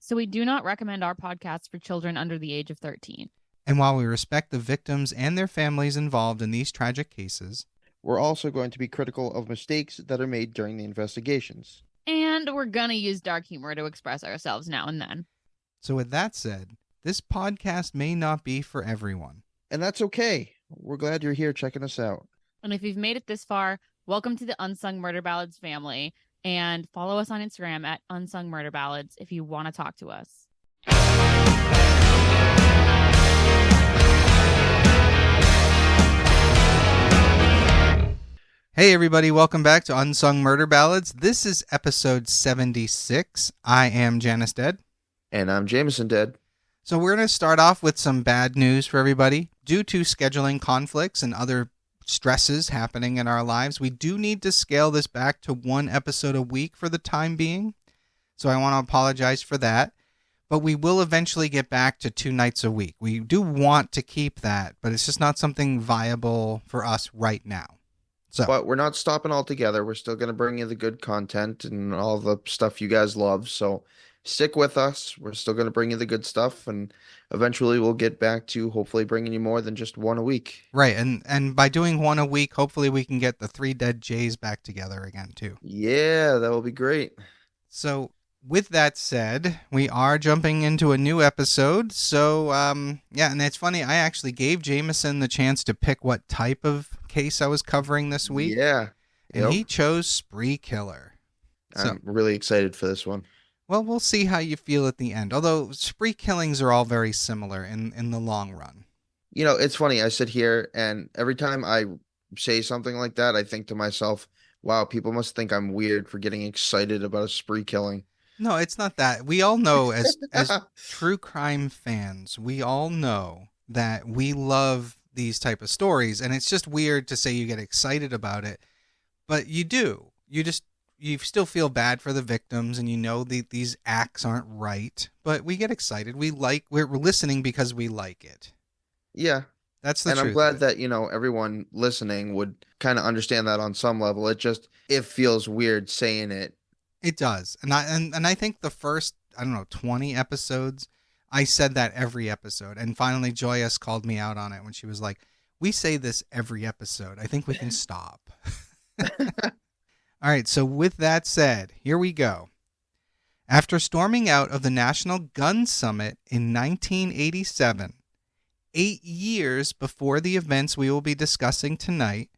So we do not recommend our podcast for children under the age of 13. And while we respect the victims and their families involved in these tragic cases, we're also going to be critical of mistakes that are made during the investigations. And we're going to use dark humor to express ourselves now and then. So with that said, this podcast may not be for everyone. And that's okay. We're glad you're here checking us out. And if you've made it this far, welcome to the Unsung Murder Ballads family. And follow us on Instagram at Unsung Murder Ballads if you want to talk to us. Hey everybody, welcome back to Unsung Murder Ballads. This is episode 76. I am Janus Dead. And I'm Jameson Dead. So we're going to start off with some bad news for everybody. Due to scheduling conflicts and other stresses happening in our lives, we do need to scale this back to one episode a week for the time being. So I want to apologize for that. But we will eventually get back to 2 nights a week. We do want to keep that, but it's just not something viable for us right now. So, but we're not stopping altogether. We're still going to bring you the good content and all the stuff you guys love. So stick with us. We're still going to bring you the good stuff. And eventually we'll get back to hopefully bringing you more than just one a week. Right. And by doing one a week, hopefully we can get the 3 Dead Jays back together again, too. Yeah, that will be great. So with that said, we are jumping into a new episode. So, yeah, and it's funny. I actually gave Jameson the chance to pick what type of case I was covering this week. Yeah. And he chose spree killer. So, I'm really excited for this one. Well, we'll see how you feel at the end. Although spree killings are all very similar in the long run. You know, it's funny. I sit here and every time I say something like that, I think to myself, wow, people must think I'm weird for getting excited about a spree killing. No, it's not that. We all know as true crime fans, we all know that we love these type of stories, and it's just weird to say you get excited about it, but you do. You still feel bad for the victims, and you know these acts aren't right, but we get excited. We're listening because we like it. Yeah. That's the truth. And I'm glad that, everyone listening would kind of understand that on some level. It feels weird saying it. It does. And I think the first, 20 episodes, I said that every episode. And finally, Joyous called me out on it when she was like, we say this every episode. I think we can stop. All right. So with that said, here we go. After storming out of the National Gun Summit in 1987, 8 years before the events we will be discussing tonight,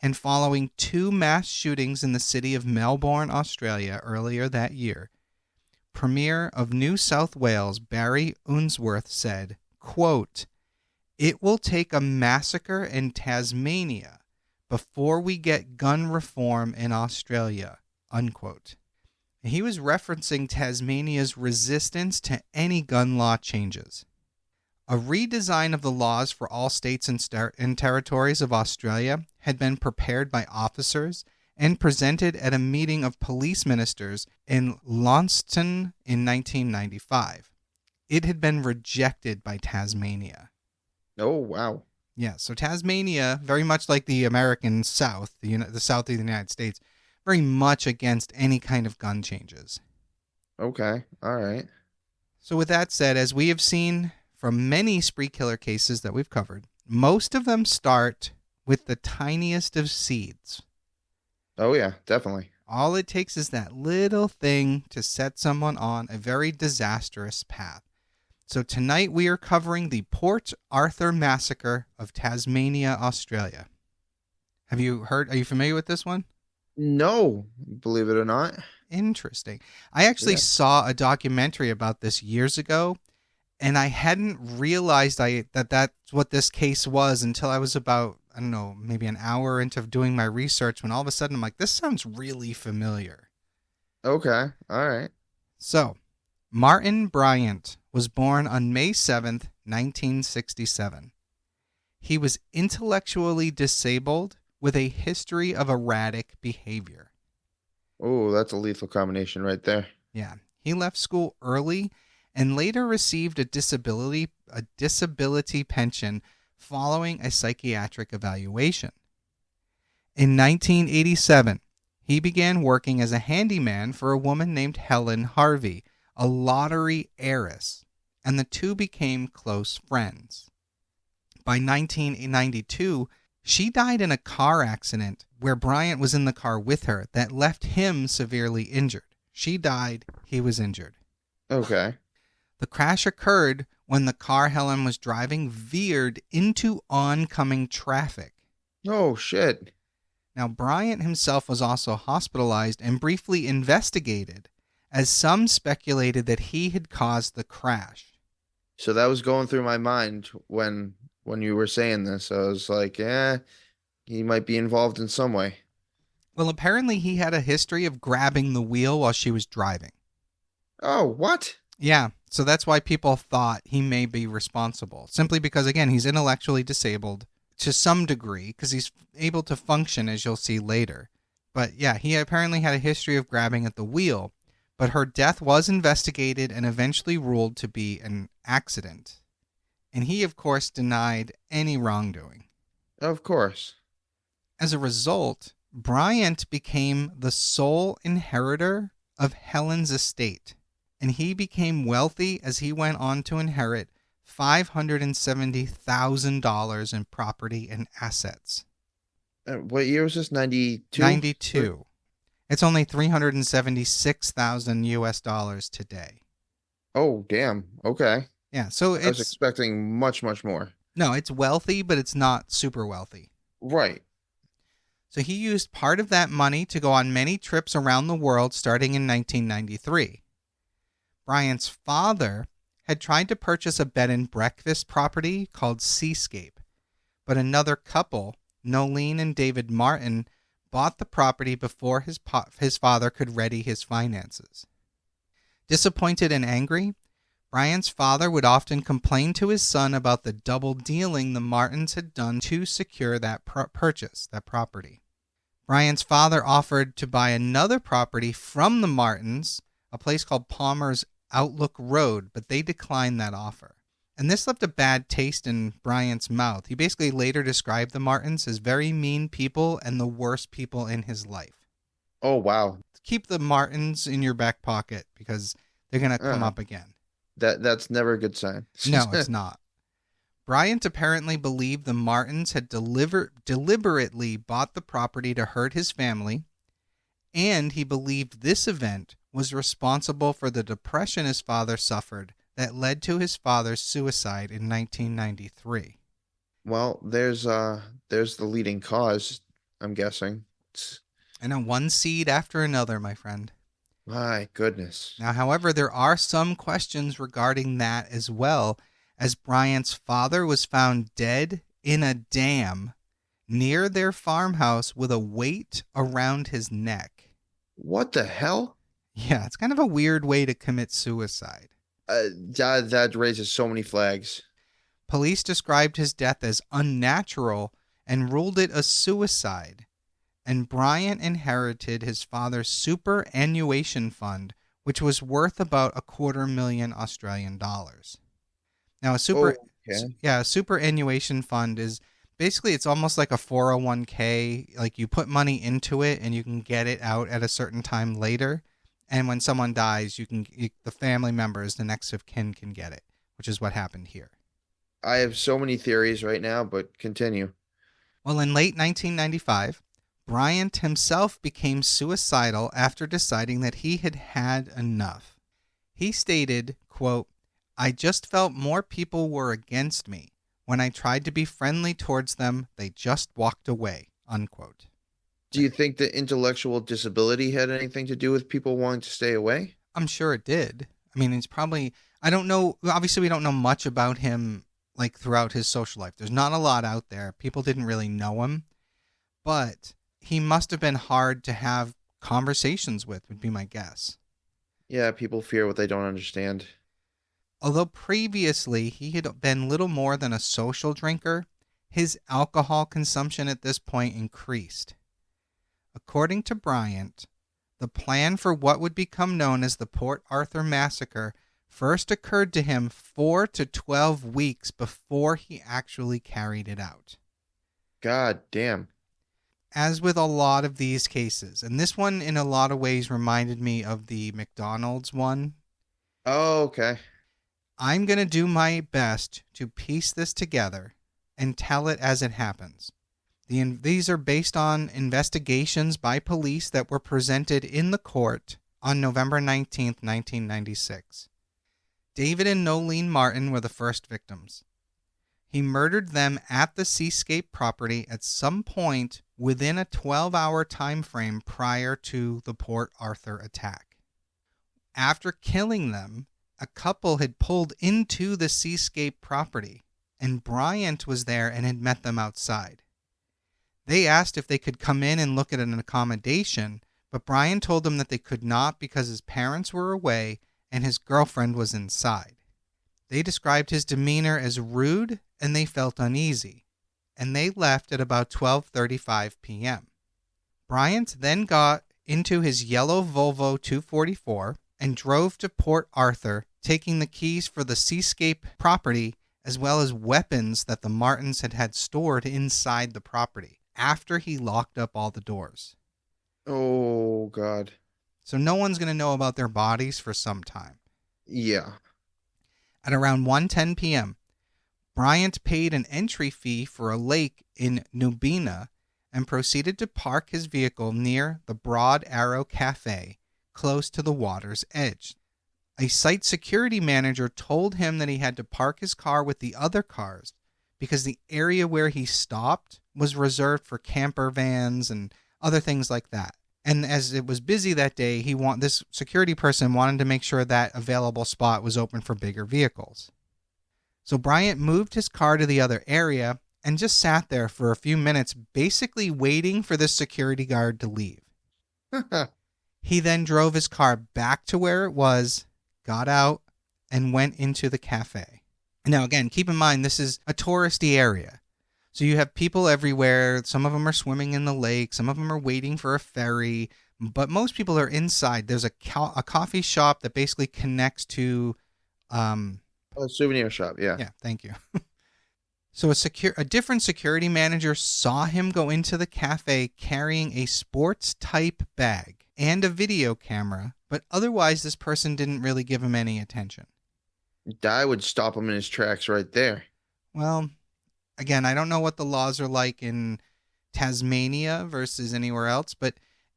and following 2 mass shootings in the city of Melbourne, Australia earlier that year, Premier of New South Wales Barry Unsworth said, quote, "It will take a massacre in Tasmania before we get gun reform in Australia," unquote. He was referencing Tasmania's resistance to any gun law changes. A redesign of the laws for all states and territories of Australia had been prepared by officers and presented at a meeting of police ministers in Launceston in 1995. It had been rejected by Tasmania. Oh, wow. Yeah, so Tasmania, very much like the American South, the South of the United States, very much against any kind of gun changes. Okay, all right. So with that said, as we have seen from many spree killer cases that we've covered, most of them start with the tiniest of seeds. Oh, yeah, definitely. All it takes is that little thing to set someone on a very disastrous path. So tonight we are covering the Port Arthur Massacre of Tasmania, Australia. Are you familiar with this one? No, believe it or not. Interesting. I actually saw a documentary about this years ago, and I hadn't realized that that's what this case was until I was about, maybe an hour into doing my research, when all of a sudden I'm like, this sounds really familiar. Okay, all right. So, Martin Bryant was born on May 7th, 1967. He was intellectually disabled with a history of erratic behavior. Oh, that's a lethal combination right there. Yeah. He left school early and later received a disability pension following a psychiatric evaluation. In 1987, he began working as a handyman for a woman named Helen Harvey a lottery heiress, and the two became close friends. By 1992, she died in a car accident where Bryant was in the car with her that left him severely injured. She died, he was injured. Okay. The crash occurred when the car Helen was driving veered into oncoming traffic. Oh, shit. Now, Bryant himself was also hospitalized and briefly investigated, as some speculated that he had caused the crash. So that was going through my mind when you were saying this. I was like, yeah, he might be involved in some way. Well, apparently he had a history of grabbing the wheel while she was driving. Oh, what? Yeah, so that's why people thought he may be responsible. Simply because, again, he's intellectually disabled to some degree because he's able to function, as you'll see later. But yeah, he apparently had a history of grabbing at the wheel. But her death was investigated and eventually ruled to be an accident. And he, of course, denied any wrongdoing. Of course. As a result, Bryant became the sole inheritor of Helen's estate, and he became wealthy as he went on to inherit $570,000 in property and assets. What year was this? 92? 92. It's only $376,000 US dollars today. Oh, damn. Okay. Yeah, so I was it's expecting much, much more. no, it's wealthy, but it's not super wealthy. Right. So he used part of that money to go on many trips around the world starting in 1993. Bryant's father had tried to purchase a bed and breakfast property called Seascape, but another couple, Nolene and David Martin, bought the property before his father could ready his finances. Disappointed and angry, Bryant's father would often complain to his son about the double dealing the Martins had done to secure that purchase, that property. Bryant's father offered to buy another property from the Martins, a place called Palmer's Outlook Road, but they declined that offer. And this left a bad taste in Bryant's mouth. He basically later described the Martins as very mean people and the worst people in his life. Oh, wow. Keep the Martins in your back pocket because they're going to come up again. That's never a good sign. No, it's not. Bryant apparently believed the Martins had deliberately bought the property to hurt his family, and he believed this event was responsible for the depression his father suffered that led to his father's suicide in 1993. Well, there's the leading cause, I'm guessing. And a one seed after another, my friend. My goodness. Now, however, there are some questions regarding that as well, as Bryant's father was found dead in a dam near their farmhouse with a weight around his neck. What the hell? Yeah, it's kind of a weird way to commit suicide. That raises so many flags. Police described his death as unnatural and ruled it a suicide. And Bryant inherited his father's superannuation fund, which was worth about $250,000 Australian dollars. Now, a superannuation fund is basically, it's almost like a 401k. Like you put money into it and you can get it out at a certain time later. And when someone dies, the family members, the next of kin, can get it, which is what happened here. I have so many theories right now, but continue. Well, in late 1995, Bryant himself became suicidal after deciding that he had had enough. He stated, quote, "I just felt more people were against me. When I tried to be friendly towards them, they just walked away," unquote. Do you think the intellectual disability had anything to do with people wanting to stay away? I'm sure it did. I mean, it's probably, I don't know, obviously we don't know much about him like throughout his social life. There's not a lot out there. People didn't really know him, but he must have been hard to have conversations with, would be my guess. Yeah, people fear what they don't understand. Although previously he had been little more than a social drinker, his alcohol consumption at this point increased. According to Bryant, the plan for what would become known as the Port Arthur Massacre first occurred to him 4 to 12 weeks before he actually carried it out. God damn. As with a lot of these cases, and this one in a lot of ways reminded me of the McDonald's one, Oh, okay. I'm going to do my best to piece this together and tell it as it happens. These are based on investigations by police that were presented in the court on November 19th, 1996. David and Nolene Martin were the first victims. He murdered them at the Seascape property at some point within a 12-hour time frame prior to the Port Arthur attack. After killing them, a couple had pulled into the Seascape property, and Bryant was there and had met them outside. They asked if they could come in and look at an accommodation, but Bryant told them that they could not because his parents were away and his girlfriend was inside. They described his demeanor as rude and they felt uneasy, and they left at about 12:35 p.m. Bryant then got into his yellow Volvo 244 and drove to Port Arthur, taking the keys for the Seascape property as well as weapons that the Martins had stored inside the property after he locked up all the doors. Oh, God. So no one's going to know about their bodies for some time. Yeah. At around 1:10 p.m., Bryant paid an entry fee for a lake in Nubina and proceeded to park his vehicle near the Broad Arrow Cafe, close to the water's edge. A site security manager told him that he had to park his car with the other cars because the area where he stopped was reserved for camper vans and other things like that. And as it was busy that day, this security person wanted to make sure that available spot was open for bigger vehicles. So Bryant moved his car to the other area and just sat there for a few minutes, basically waiting for the security guard to leave. He then drove his car back to where it was, got out, and went into the cafe. Now, again, keep in mind, this is a touristy area. So you have people everywhere. Some of them are swimming in the lake. Some of them are waiting for a ferry. But most people are inside. There's a coffee shop that basically connects to... A souvenir shop, yeah. Yeah, thank you. So a different security manager saw him go into the cafe carrying a sports-type bag and a video camera, but otherwise this person didn't really give him any attention. I would stop him in his tracks right there. Well, again, I don't know what the laws are like in Tasmania versus anywhere else, but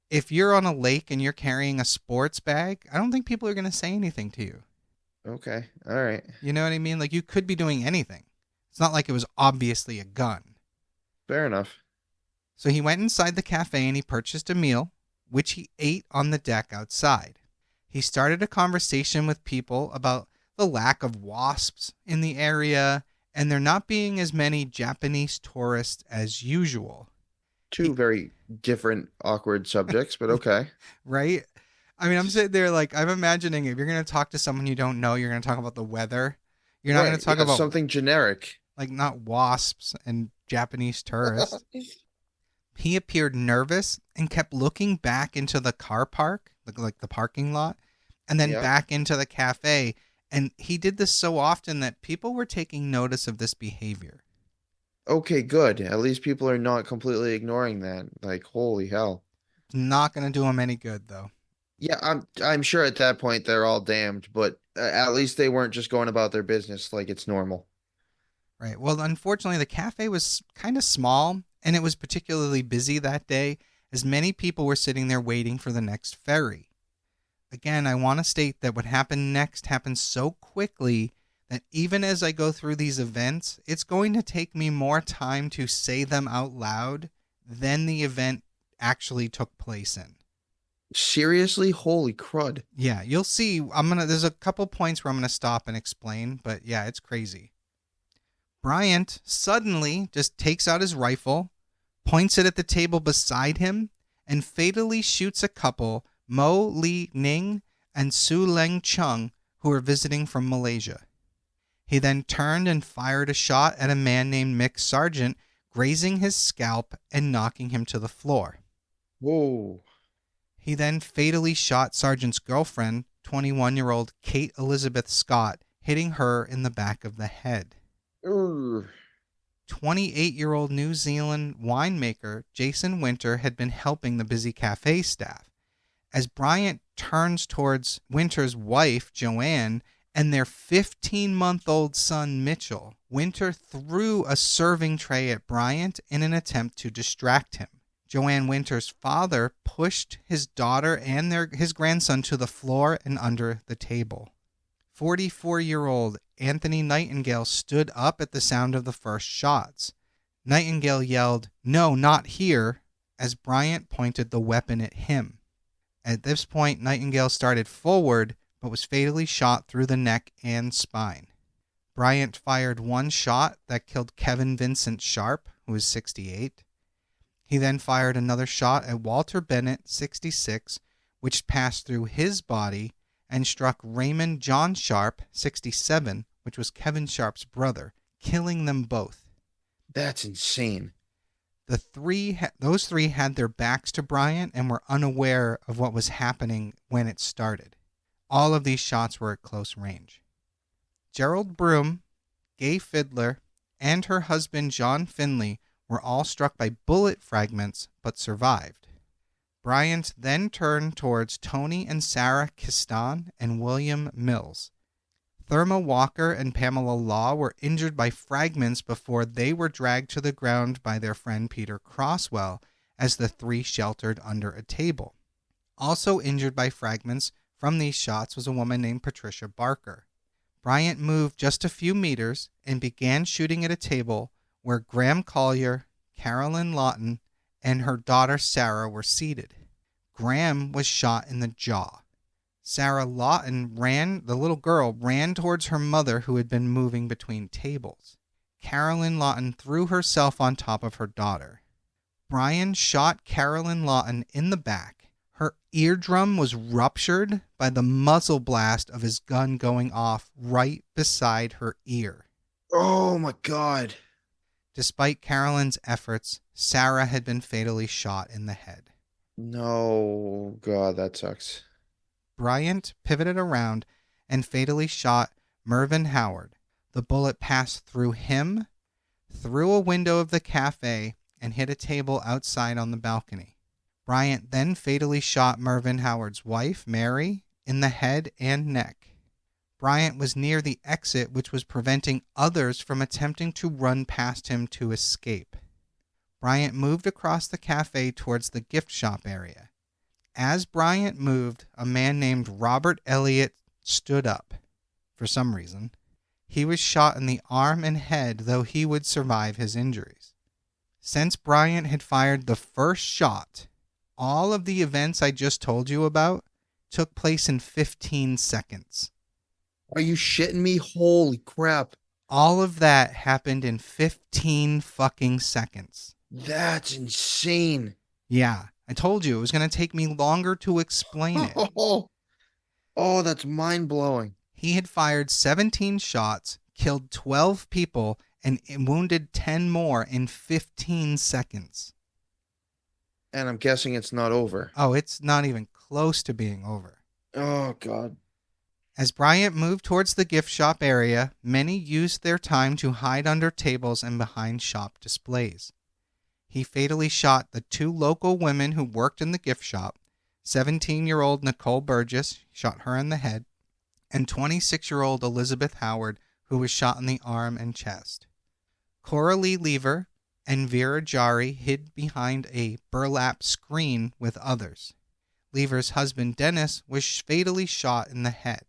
if you're on a lake and you're carrying a sports bag, I don't think people are going to say anything to you. Okay, all right. You know what I mean? Like, you could be doing anything. It's not like it was obviously a gun. Fair enough. So he went inside the cafe and he purchased a meal, which he ate on the deck outside. He started a conversation with people about the lack of wasps in the area and there not being as many Japanese tourists as usual. Two very different, awkward subjects, but okay. Right? I mean, I'm sitting there like, I'm imagining if you're going to talk to someone you don't know, you're going to talk about the weather. You're not going to talk about something generic. Like not wasps and Japanese tourists. He appeared nervous and kept looking back into the car park, like the parking lot, and then back into the cafe. And he did this so often that people were taking notice of this behavior. Okay, good. At least people are not completely ignoring that. Like, holy hell. Not going to do him any good, though. Yeah, I'm sure at that point they're all damned, but at least they weren't just going about their business like it's normal. Right. Well, unfortunately, the cafe was kind of small, and it was particularly busy that day, as many people were sitting there waiting for the next ferry. Again, I want to state that what happened next happened so quickly that even as I go through these events, it's going to take me more time to say them out loud than the event actually took place in. Seriously? Holy crud. Yeah, you'll see. There's a couple points where I'm going to stop and explain, but yeah, it's crazy. Bryant suddenly just takes out his rifle, points it at the table beside him, and fatally shoots a couple, Mo Li Ning and Su Leng Chung, who were visiting from Malaysia. He then turned and fired a shot at a man named Mick Sargent, grazing his scalp and knocking him to the floor. Whoa. He then fatally shot Sargent's girlfriend, 21-year-old Kate Elizabeth Scott, hitting her in the back of the head. 28-year-old New Zealand winemaker Jason Winter had been helping the busy cafe staff. As Bryant turns towards Winter's wife, Joanne, and their 15-month-old son, Mitchell. Winter threw a serving tray at Bryant in an attempt to distract him. Joanne Winter's father pushed his daughter and his grandson to the floor and under the table. 44-year-old Anthony Nightingale stood up at the sound of the first shots. Nightingale yelled, "No, not here," as Bryant pointed the weapon at him. At this point, Nightingale started forward, but was fatally shot through the neck and spine. Bryant fired one shot that killed Kevin Vincent Sharp, who was 68. He then fired another shot at Walter Bennett, 66, which passed through his body and struck Raymond John Sharp, 67, which was Kevin Sharp's brother, killing them both. That's insane. Those three had their backs to Bryant and were unaware of what was happening when it started. All of these shots were at close range. Gerald Broom, Gay Fiddler, and her husband John Finley were all struck by bullet fragments but survived. Bryant then turned towards Tony and Sarah Kistan and William Mills. Thelma Walker and Pamela Law were injured by fragments before they were dragged to the ground by their friend Peter Croswell as the three sheltered under a table. Also injured by fragments from these shots was a woman named Patricia Barker. Bryant moved just a few meters and began shooting at a table where Graham Collier, Carolyn Lawton, and her daughter Sarah were seated. Graham was shot in the jaw. Sarah Lawton the little girl, ran towards her mother who had been moving between tables. Carolyn Lawton threw herself on top of her daughter. Brian shot Carolyn Lawton in the back. Her eardrum was ruptured by the muzzle blast of his gun going off right beside her ear. Oh my God. Despite Carolyn's efforts, Sarah had been fatally shot in the head. No, God, that sucks. Bryant pivoted around and fatally shot Mervyn Howard. The bullet passed through him, through a window of the cafe, and hit a table outside on the balcony. Bryant then fatally shot Mervyn Howard's wife, Mary, in the head and neck. Bryant was near the exit, which was preventing others from attempting to run past him to escape. Bryant moved across the cafe towards the gift shop area. As Bryant moved, a man named Robert Elliott stood up. For some reason, he was shot in the arm and head, though he would survive his injuries. Since Bryant had fired the first shot, all of the events I just told you about took place in 15 seconds. Are you shitting me? Holy crap. All of that happened in 15 fucking seconds. That's insane. Yeah, I told you it was going to take me longer to explain it. Oh, that's mind-blowing. He had fired 17 shots, killed 12 people, and wounded 10 more in 15 seconds. And I'm guessing it's not over. Oh, it's not even close to being over. Oh, God. As Bryant moved towards the gift shop area, many used their time to hide under tables and behind shop displays. He fatally shot the two local women who worked in the gift shop, 17-year-old Nicole Burgess, shot her in the head, and 26-year-old Elizabeth Howard, who was shot in the arm and chest. Cora Lee Lever and Vera Jari hid behind a burlap screen with others. Lever's husband Dennis was fatally shot in the head.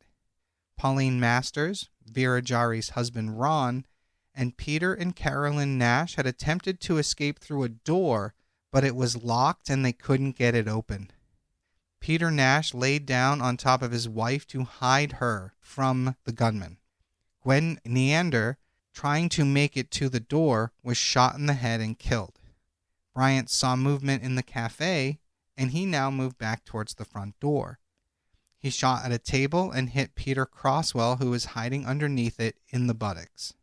Pauline Masters, Vera Jari's husband Ron, and Peter and Carolyn Nash had attempted to escape through a door, but it was locked and they couldn't get it open. Peter Nash laid down on top of his wife to hide her from the gunman. Gwen Neander, trying to make it to the door, was shot in the head and killed. Bryant saw movement in the cafe, and he now moved back towards the front door. He shot at a table and hit Peter Croswell, who was hiding underneath it, in the buttocks.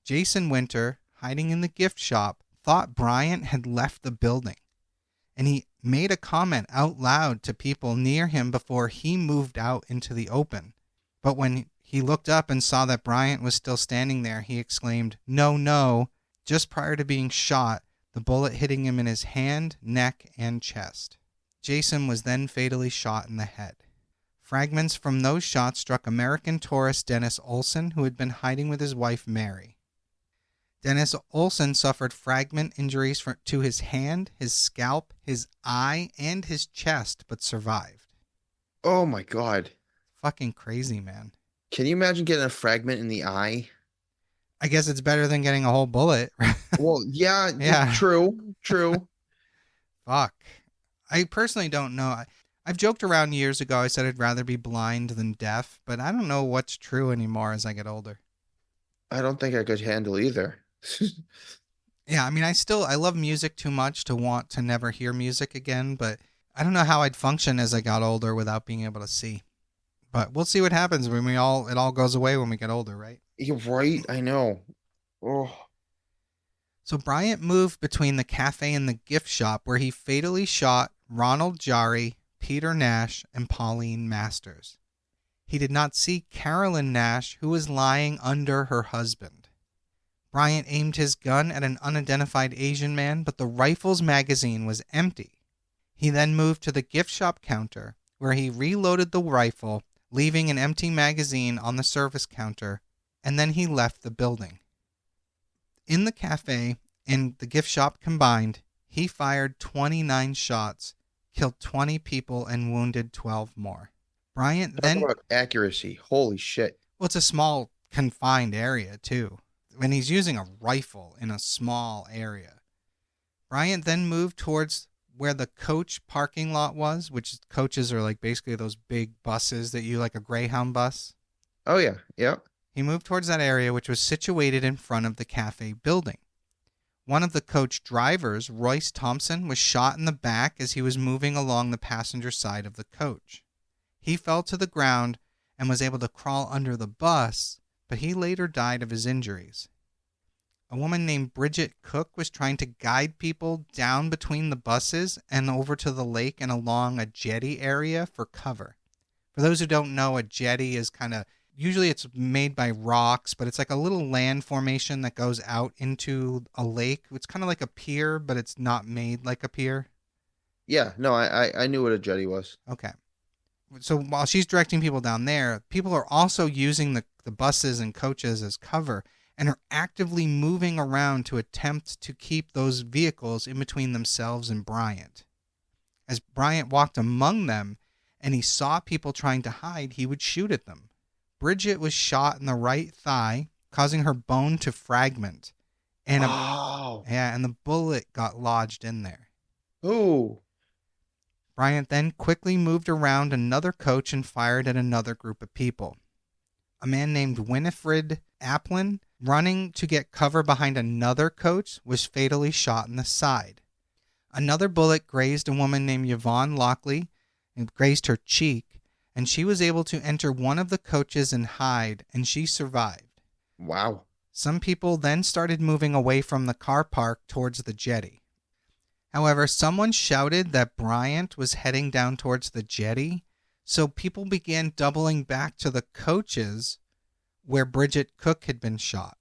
Jason Winter, hiding in the gift shop, thought Bryant had left the building, and he made a comment out loud to people near him before he moved out into the open. But when he looked up and saw that Bryant was still standing there, he exclaimed, "No, no," just prior to being shot, the bullet hitting him in his hand, neck, and chest. Jason was then fatally shot in the head. Fragments from those shots struck American tourist Dennis Olson, who had been hiding with his wife Mary. Dennis Olson suffered fragment injuries to his hand, his scalp, his eye, and his chest, but survived. Oh my God. Fucking crazy, man. Can you imagine getting a fragment in the eye? I guess it's better than getting a whole bullet. Well, yeah, Yeah. true. Fuck. I personally don't know. I've joked around years ago. I said I'd rather be blind than deaf, but I don't know what's true anymore as I get older. I don't think I could handle either. Yeah, I mean, I love music too much to want to never hear music again, but I don't know how I'd function as I got older without being able to see. But we'll see what happens when it all goes away when we get older, right? You're right. I know. Oh, So Bryant moved between the cafe and the gift shop where he fatally shot Ronald Jari, Peter Nash, and Pauline Masters. He did not see Carolyn Nash, who was lying under her husband. Bryant aimed his gun at an unidentified Asian man, but the rifle's magazine was empty. He then moved to the gift shop counter, where he reloaded the rifle, leaving an empty magazine on the service counter, and then he left the building. In the cafe and the gift shop combined, he fired 29 shots, killed 20 people, and wounded 12 more. Bryant talk then... about accuracy. Holy shit. Well, it's a small, confined area, too. When he's using a rifle in a small area. Bryant then moved towards where the coach parking lot was, which coaches are like basically those big buses that you like a Greyhound bus. Oh, yeah. Yeah. He moved towards that area, which was situated in front of the cafe building. One of the coach drivers, Royce Thompson, was shot in the back as he was moving along the passenger side of the coach. He fell to the ground and was able to crawl under the bus, but he later died of his injuries. A woman named Bridget Cook was trying to guide people down between the buses and over to the lake and along a jetty area for cover. For those who don't know, a jetty is usually it's made by rocks, but it's like a little land formation that goes out into a lake. It's kind of like a pier, but it's not made like a pier. Yeah. No, I knew what a jetty was. Okay. So while she's directing people down there, people are also using the buses and coaches as cover and are actively moving around to attempt to keep those vehicles in between themselves and Bryant. As Bryant walked among them and he saw people trying to hide, he would shoot at them. Bridget was shot in the right thigh, causing her bone to fragment. And and the bullet got lodged in there. Oh. Bryant then quickly moved around another coach and fired at another group of people. A man named Winifred Applin, running to get cover behind another coach, was fatally shot in the side. Another bullet grazed a woman named Yvonne Lockley and grazed her cheek, and she was able to enter one of the coaches and hide, and she survived. Wow. Some people then started moving away from the car park towards the jetty. However, someone shouted that Bryant was heading down towards the jetty, so people began doubling back to the coaches where Bridget Cook had been shot.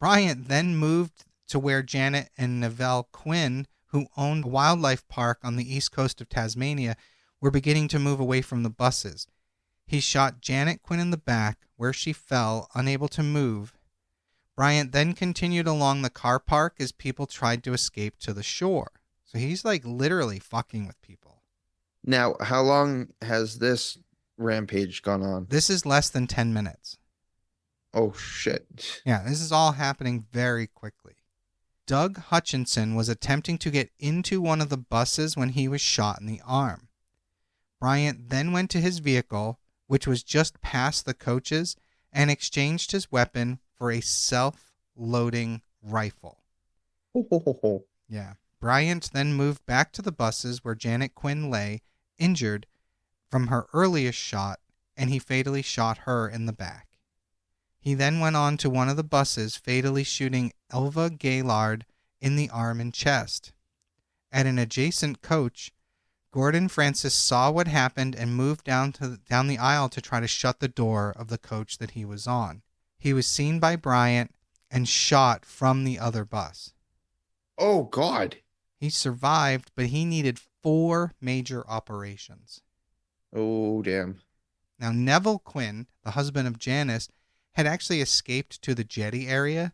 Bryant then moved to where Janet and Neville Quinn, who owned a wildlife park on the east coast of Tasmania, were beginning to move away from the buses. He shot Janet Quinn in the back, where she fell, unable to move. Bryant then continued along the car park as people tried to escape to the shore. So he's like literally fucking with people. Now, how long has this rampage gone on? This is less than 10 minutes. Oh, shit. Yeah, this is all happening very quickly. Doug Hutchinson was attempting to get into one of the buses when he was shot in the arm. Bryant then went to his vehicle, which was just past the coaches, and exchanged his weapon for a self-loading rifle. Yeah. Bryant then moved back to the buses where Janet Quinn lay, injured from her earliest shot, and he fatally shot her in the back. He then went on to one of the buses, fatally shooting Elva Gaylord in the arm and chest. At an adjacent coach, Gordon Francis saw what happened and moved down the aisle to try to shut the door of the coach that he was on. He was seen by Bryant and shot from the other bus. Oh, God. He survived, but he needed 4 major operations. Oh, damn. Now, Neville Quinn, the husband of Janus, had actually escaped to the jetty area,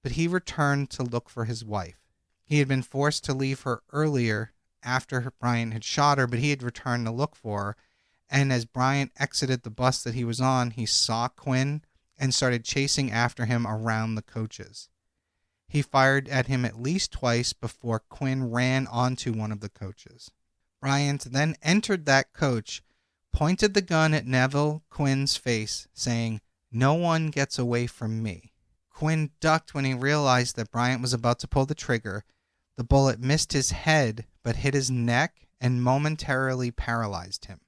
but he returned to look for his wife. He had been forced to leave her earlier after Bryant had shot her, but he had returned to look for her. And as Bryant exited the bus that he was on, he saw Quinn and started chasing after him around the coaches. He fired at him at least twice before Quinn ran onto one of the coaches. Bryant then entered that coach, pointed the gun at Neville Quinn's face, saying, "No one gets away from me." Quinn ducked when he realized that Bryant was about to pull the trigger. The bullet missed his head, but hit his neck and momentarily paralyzed him.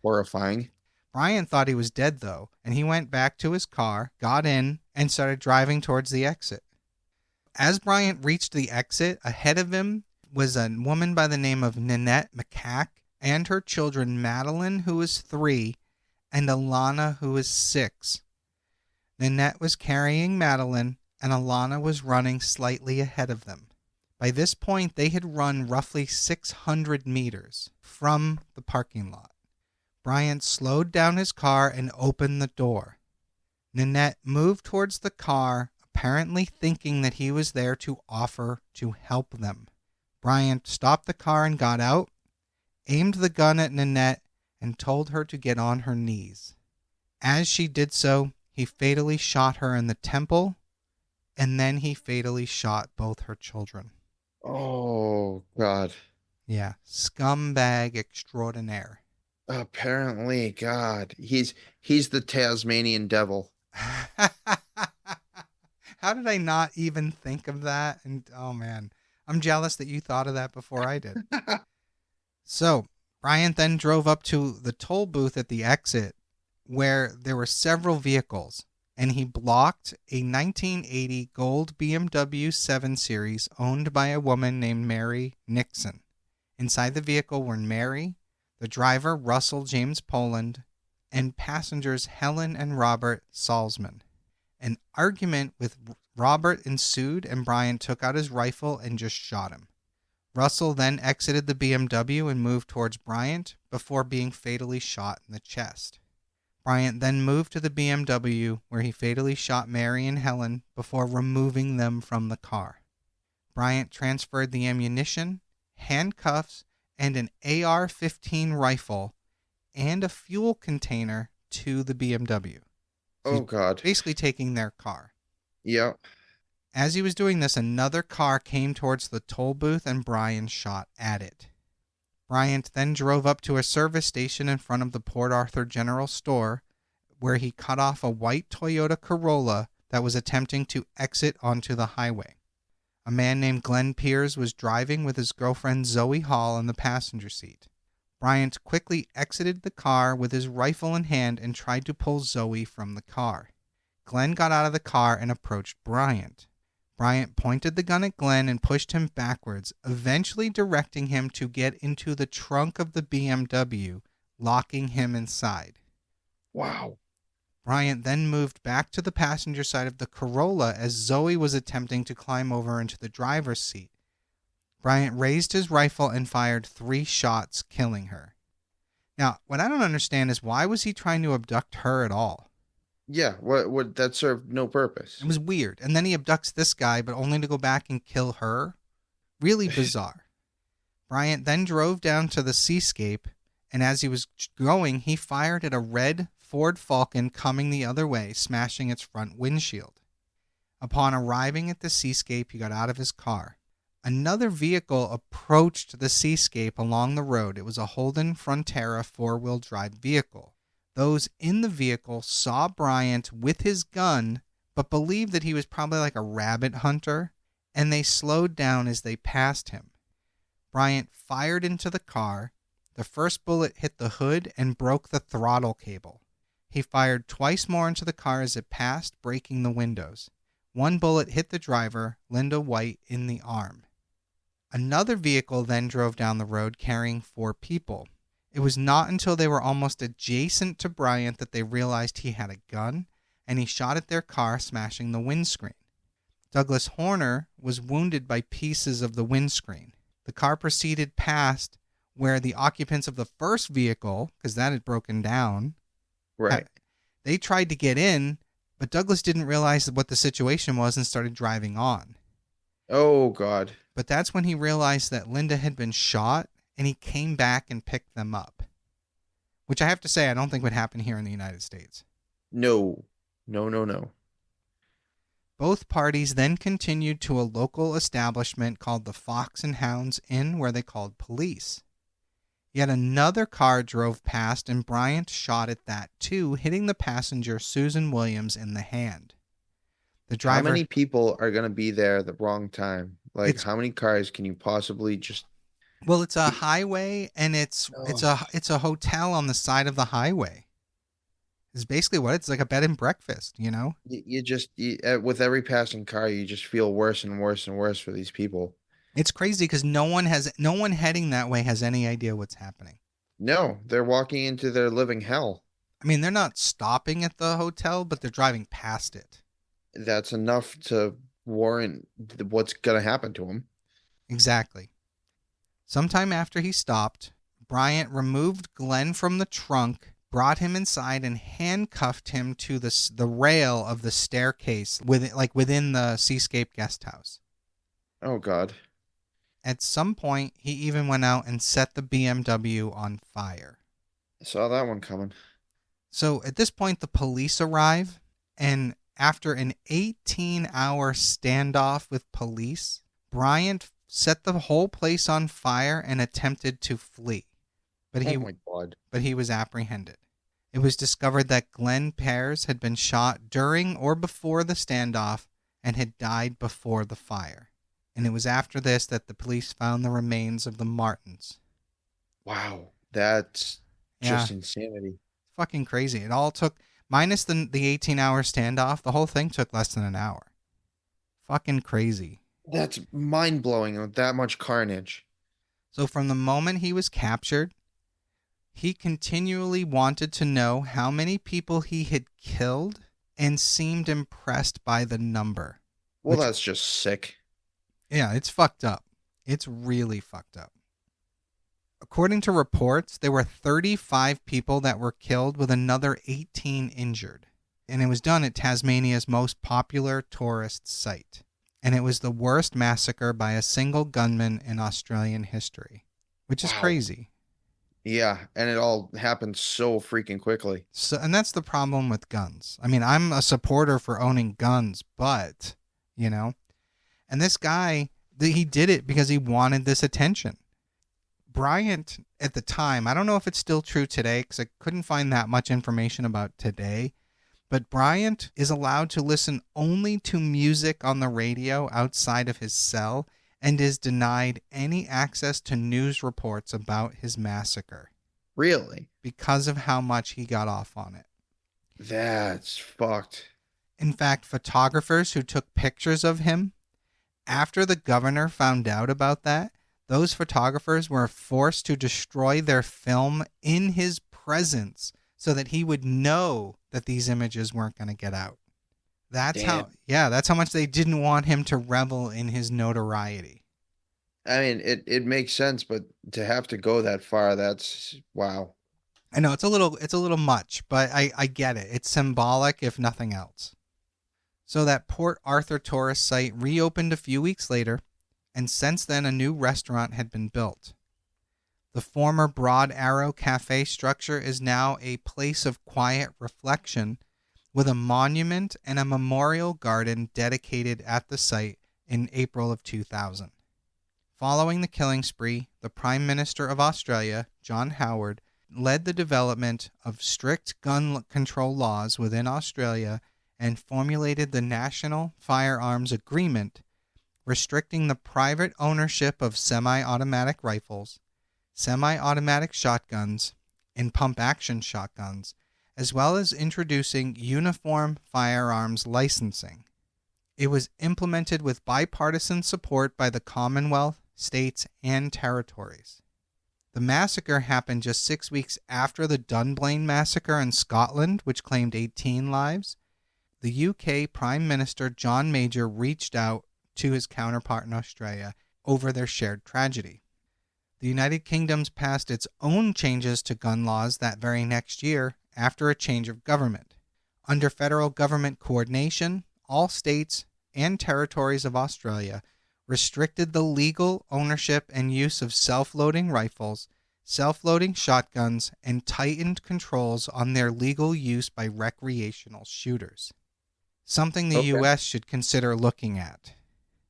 Horrifying. Bryant thought he was dead, though, and he went back to his car, got in, and started driving towards the exit. As Bryant reached the exit, ahead of him was a woman by the name of Nanette Macaque and her children Madeline, who was 3, and Alana, who was 6. Nanette was carrying Madeline, and Alana was running slightly ahead of them. By this point, they had run roughly 600 meters from the parking lot. Bryant slowed down his car and opened the door. Nanette moved towards the car, apparently thinking that he was there to offer to help them. Bryant stopped the car and got out, aimed the gun at Nanette, and told her to get on her knees. As she did so, he fatally shot her in the temple, and then he fatally shot both her children. Oh, God. Yeah, scumbag extraordinaire. Apparently, God. He's the Tasmanian devil. How did I not even think of that? And oh man, I'm jealous that you thought of that before I did. So, Bryant then drove up to the toll booth at the exit where there were several vehicles, and he blocked a 1980 gold BMW 7 Series owned by a woman named Mary Nixon. Inside the vehicle were Mary, the driver Russell James Poland, and passengers Helen and Robert Salzman. An argument with Robert ensued, and Bryant took out his rifle and just shot him. Russell then exited the BMW and moved towards Bryant before being fatally shot in the chest. Bryant then moved to the BMW where he fatally shot Mary and Helen before removing them from the car. Bryant transferred the ammunition, handcuffs, and an AR-15 rifle and a fuel container to the BMW. Oh, God. Basically taking their car. Yeah. As he was doing this, another car came towards the toll booth and Bryant shot at it. Bryant then drove up to a service station in front of the Port Arthur General Store where he cut off a white Toyota Corolla that was attempting to exit onto the highway. A man named Glenn Piers was driving with his girlfriend Zoe Hall in the passenger seat. Bryant quickly exited the car with his rifle in hand and tried to pull Zoe from the car. Glenn got out of the car and approached Bryant. Bryant pointed the gun at Glenn and pushed him backwards, eventually directing him to get into the trunk of the BMW, locking him inside. Wow. Bryant then moved back to the passenger side of the Corolla as Zoe was attempting to climb over into the driver's seat. Bryant raised his rifle and fired 3 shots, killing her. Now, what I don't understand is why was he trying to abduct her at all? Yeah, what that served no purpose. It was weird. And then he abducts this guy, but only to go back and kill her. Really bizarre. Bryant then drove down to the seascape, and as he was going, he fired at a red Ford Falcon coming the other way, smashing its front windshield. Upon arriving at the seascape, he got out of his car. Another vehicle approached the seascape along the road. It was a Holden Frontera 4-wheel drive vehicle. Those in the vehicle saw Bryant with his gun, but believed that he was probably like a rabbit hunter, and they slowed down as they passed him. Bryant fired into the car. The first bullet hit the hood and broke the throttle cable. He fired twice more into the car as it passed, breaking the windows. One bullet hit the driver, Linda White, in the arm. Another vehicle then drove down the road carrying 4 people. It was not until they were almost adjacent to Bryant that they realized he had a gun, and he shot at their car, smashing the windscreen. Douglas Horner was wounded by pieces of the windscreen. The car proceeded past where the occupants of the first vehicle, because that had broken down, Right. They tried to get in, but Douglas didn't realize what the situation was and started driving on. Oh, God. But that's when he realized that Linda had been shot, and he came back and picked them up. Which I have to say, I don't think would happen here in the United States. No. No, no, no. Both parties then continued to a local establishment called the Fox and Hounds Inn, where they called police. Yet another car drove past, and Bryant shot at that too, hitting the passenger Susan Williams in the hand. The driver. How many people are going to be there at the wrong time? Like, how many cars can you possibly just... Well, it's a highway, and it's a hotel on the side of the highway. It's basically what it's like, a bed and breakfast, you know? With every passing car, you just feel worse and worse and worse for these people. It's crazy because no one heading that way has any idea what's happening. No, they're walking into their living hell. I mean, they're not stopping at the hotel, but they're driving past it. That's enough to warrant what's going to happen to them. Exactly. Sometime after he stopped, Bryant removed Glenn from the trunk, brought him inside, and handcuffed him to the rail of the staircase within the Seascape guest house. Oh, God. At some point, he even went out and set the BMW on fire. I saw that one coming. So at this point, the police arrive, and after an 18-hour standoff with police, Bryant set the whole place on fire and attempted to flee. But he was apprehended. It was discovered that Glenn Pears had been shot during or before the standoff and had died before the fire. And it was after this that the police found the remains of the Martins. Wow, that's just insanity. Fucking crazy. It all took, minus the 18-hour standoff, the whole thing took less than an hour. Fucking crazy. That's mind-blowing with that much carnage. So from the moment he was captured, he continually wanted to know how many people he had killed and seemed impressed by the number. Well, that's just sick. Yeah, it's fucked up. It's really fucked up. According to reports, there were 35 people that were killed with another 18 injured. And it was done at Tasmania's most popular tourist site. And it was the worst massacre by a single gunman in Australian history, which is crazy. Yeah, and it all happened so freaking quickly. So, and that's the problem with guns. I mean, I'm a supporter for owning guns, but, you know, and this guy, he did it because he wanted this attention. Bryant, at the time, I don't know if it's still true today because I couldn't find that much information about today, but Bryant is allowed to listen only to music on the radio outside of his cell and is denied any access to news reports about his massacre. Really? Because of how much he got off on it. That's fucked. In fact, photographers who took pictures of him, after the governor found out about that, those photographers were forced to destroy their film in his presence so that he would know that these images weren't going to get out. That's how much they didn't want him to revel in his notoriety. I mean, it makes sense, but to have to go that far, that's wow. I know it's a little much, but I get it. It's symbolic, if nothing else. So that Port Arthur tourist site reopened a few weeks later, and since then a new restaurant had been built. The former Broad Arrow Cafe structure is now a place of quiet reflection with a monument and a memorial garden dedicated at the site in April of 2000. Following the killing spree, the Prime Minister of Australia, John Howard, led the development of strict gun control laws within Australia and formulated the National Firearms Agreement, restricting the private ownership of semi-automatic rifles, semi-automatic shotguns, and pump-action shotguns, as well as introducing uniform firearms licensing. It was implemented with bipartisan support by the Commonwealth, states, and territories. The massacre happened just 6 weeks after the Dunblane massacre in Scotland, which claimed 18 lives. The UK Prime Minister John Major reached out to his counterpart in Australia over their shared tragedy. The United Kingdom's passed its own changes to gun laws that very next year, after a change of government. Under federal government coordination, all states and territories of Australia restricted the legal ownership and use of self-loading rifles, self-loading shotguns, and tightened controls on their legal use by recreational shooters. Something the Okay. U.S. should consider looking at.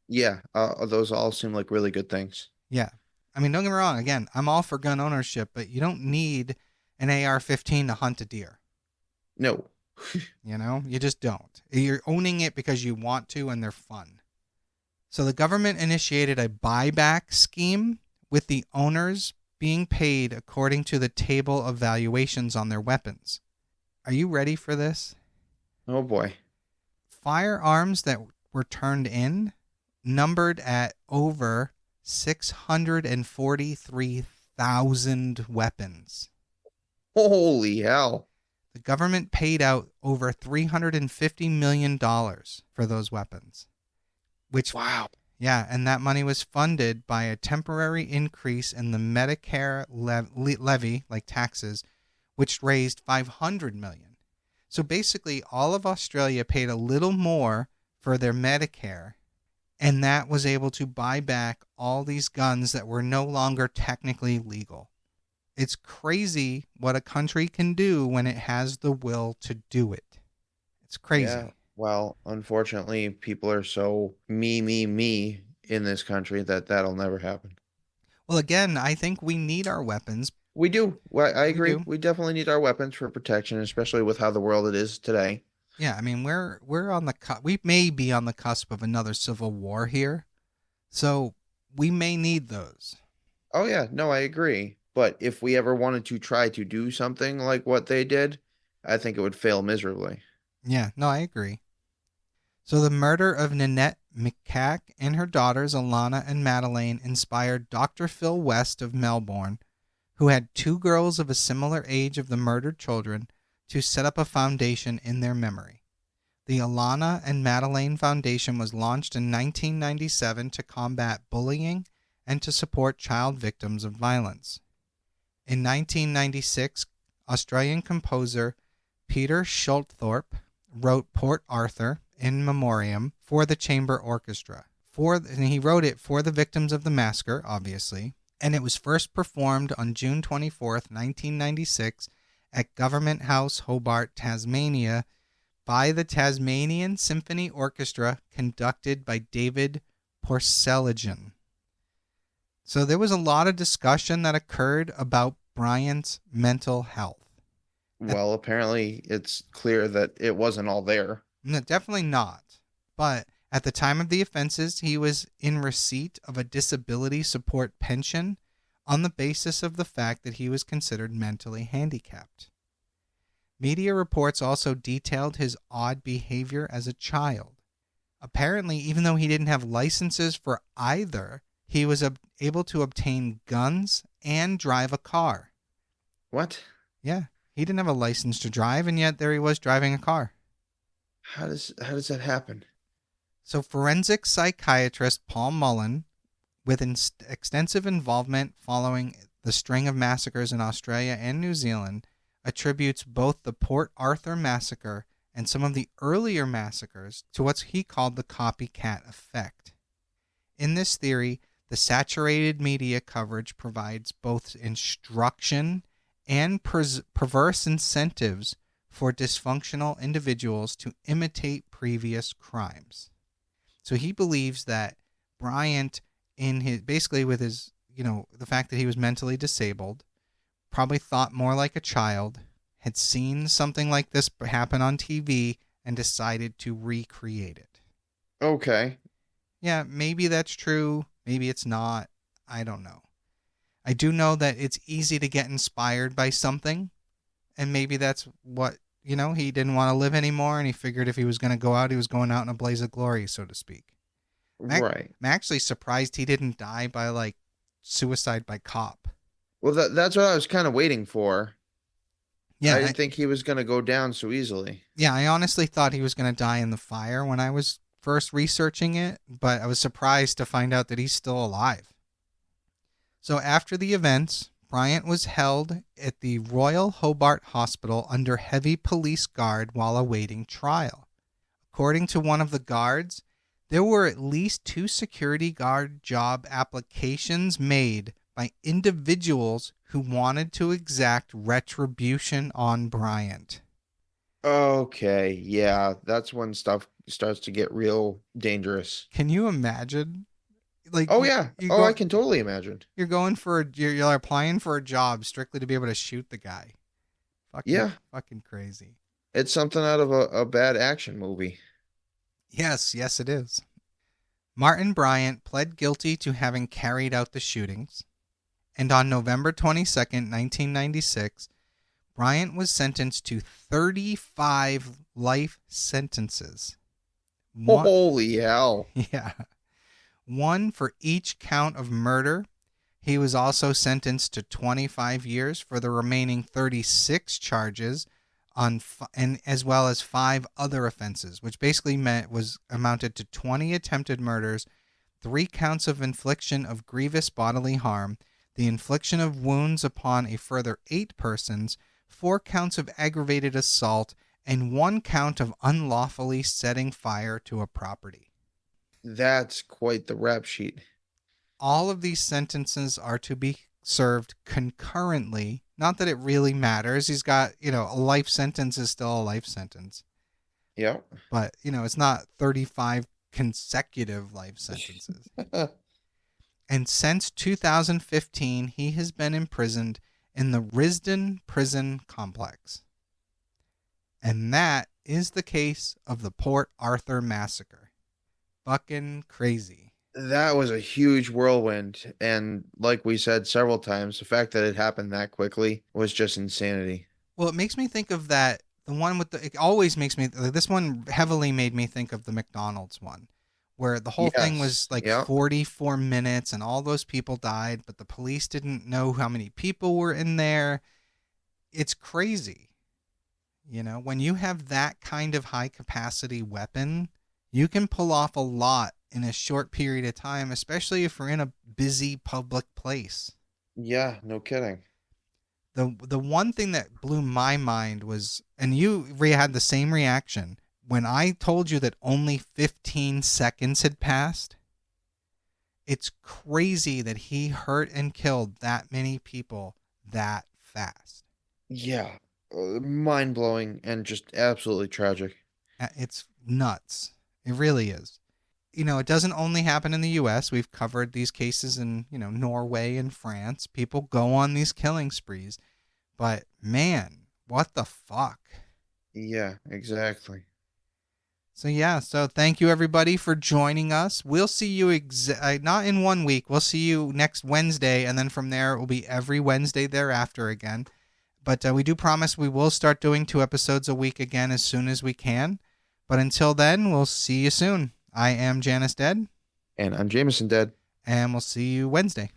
Yeah, those all seem like really good things. Yeah. I mean, don't get me wrong. Again, I'm all for gun ownership, but you don't need an AR-15 to hunt a deer. No. You just don't. You're owning it because you want to and they're fun. So the government initiated a buyback scheme with the owners being paid according to the table of valuations on their weapons. Are you ready for this? Oh boy. Firearms that were turned in numbered at over 643,000 weapons. Holy hell. The government paid out over $350 million for those weapons. Which, wow. Yeah, and that money was funded by a temporary increase in the Medicare levy, like taxes, which raised $500 million. So basically, all of Australia paid a little more for their Medicare, and that was able to buy back all these guns that were no longer technically legal. It's crazy what a country can do when it has the will to do it. It's crazy. Yeah. Well, unfortunately, people are so me in this country that that'll never happen. Well, again, I think we need our weapons. We do. Well, I agree. do. We definitely need our weapons for protection, especially with how the world it is today. Yeah, I mean, we're on the we may be on the cusp of another civil war here, so we may need those. Oh yeah, no, I agree. But if we ever wanted to try to do something like what they did, I think it would fail miserably. Yeah, no, I agree. So the murder of Nanette McCack and her daughters Alana and Madeleine inspired Dr. Phil West of Melbourne, who had two girls of a similar age of the murdered children, to set up a foundation in their memory. The Alana and Madeleine Foundation was launched in 1997 to combat bullying and to support child victims of violence. In 1996, Australian composer Peter Sculthorpe wrote Port Arthur in memoriam for the chamber orchestra. And he wrote it for the victims of the massacre, obviously, and it was first performed on June 24th, 1996 at Government House, Hobart, Tasmania, by the Tasmanian Symphony Orchestra, conducted by David Porcelagen. So there was a lot of discussion that occurred about Bryant's mental health. Well, apparently it's clear that it wasn't all there. No, definitely not. But at the time of the offenses, he was in receipt of a disability support pension on the basis of the fact that he was considered mentally handicapped. Media reports also detailed his odd behavior as a child. Apparently, even though he didn't have licenses for either, he was able to obtain guns and drive a car. What? Yeah, he didn't have a license to drive, and yet there he was driving a car. How does that happen? So forensic psychiatrist Paul Mullen, with extensive involvement following the string of massacres in Australia and New Zealand, attributes both the Port Arthur massacre and some of the earlier massacres to what he called the copycat effect. In this theory, the saturated media coverage provides both instruction and perverse incentives for dysfunctional individuals to imitate previous crimes. So he believes that Bryant, basically with his, the fact that he was mentally disabled, probably thought more like a child, had seen something like this happen on TV, and decided to recreate it. Okay. Yeah, maybe that's true. Maybe it's not. I don't know. I do know that it's easy to get inspired by something, and maybe that's what, he didn't want to live anymore, and he figured if he was going to go out, he was going out in a blaze of glory, so to speak. Right. I'm actually surprised he didn't die by, suicide by cop. Well, that's what I was kind of waiting for. Yeah, I didn't think he was going to go down so easily. Yeah, I honestly thought he was going to die in the fire when I was first researching it, but I was surprised to find out that he's still alive. So after the events, Bryant was held at the Royal Hobart Hospital under heavy police guard while awaiting trial. According to one of the guards, there were at least 2 security guard job applications made by individuals who wanted to exact retribution on Bryant. Okay, yeah, that's when stuff starts to get real dangerous. Can you imagine? Like, Oh yeah. you Oh, go, I can totally imagine. you're applying for a job strictly to be able to shoot the guy. Yeah, Fucking crazy. it's something out of a bad action movie. Yes, it is. Martin Bryant pled guilty to having carried out the shootings, and on November 22nd, 1996, Bryant was sentenced to 35 life sentences. Holy hell. Yeah. One for each count of murder. He was also sentenced to 25 years for the remaining 36 charges and as well as 5 other offenses, which basically amounted to 20 attempted murders, 3 counts of infliction of grievous bodily harm, the infliction of wounds upon a further 8 persons, 4 counts of aggravated assault, and 1 count of unlawfully setting fire to a property. That's quite the rap sheet. All of these sentences are to be served concurrently. Not that it really matters. He's got, a life sentence is still a life sentence. Yeah. But, it's not 35 consecutive life sentences. And since 2015, he has been imprisoned in the Risdon Prison Complex. And that is the case of the Port Arthur Massacre. Fucking crazy. That was a huge whirlwind. And like we said several times, the fact that it happened that quickly was just insanity. Well, it makes me think of that, the one with it always makes me, this one heavily made me think of the McDonald's one, where the whole thing was like 44 minutes and all those people died, but the police didn't know how many people were in there. It's crazy. When you have that kind of high capacity weapon, you can pull off a lot in a short period of time, especially if we're in a busy public place. Yeah, no kidding. The one thing that blew my mind was, and you had the same reaction, when I told you that only 15 seconds had passed. It's crazy that he hurt and killed that many people that fast. Yeah, mind-blowing and just absolutely tragic. It's nuts. It really is. It doesn't only happen in the U.S. We've covered these cases in, Norway and France. People go on these killing sprees. But, man, what the fuck? Yeah, exactly. So thank you, everybody, for joining us. We'll see you not in 1 week. We'll see you next Wednesday, and then from there, it will be every Wednesday thereafter again. But we do promise we will start doing 2 episodes a week again as soon as we can. But until then, we'll see you soon. I am Janus Dead. And I'm Jameson Dead. And we'll see you Wednesday.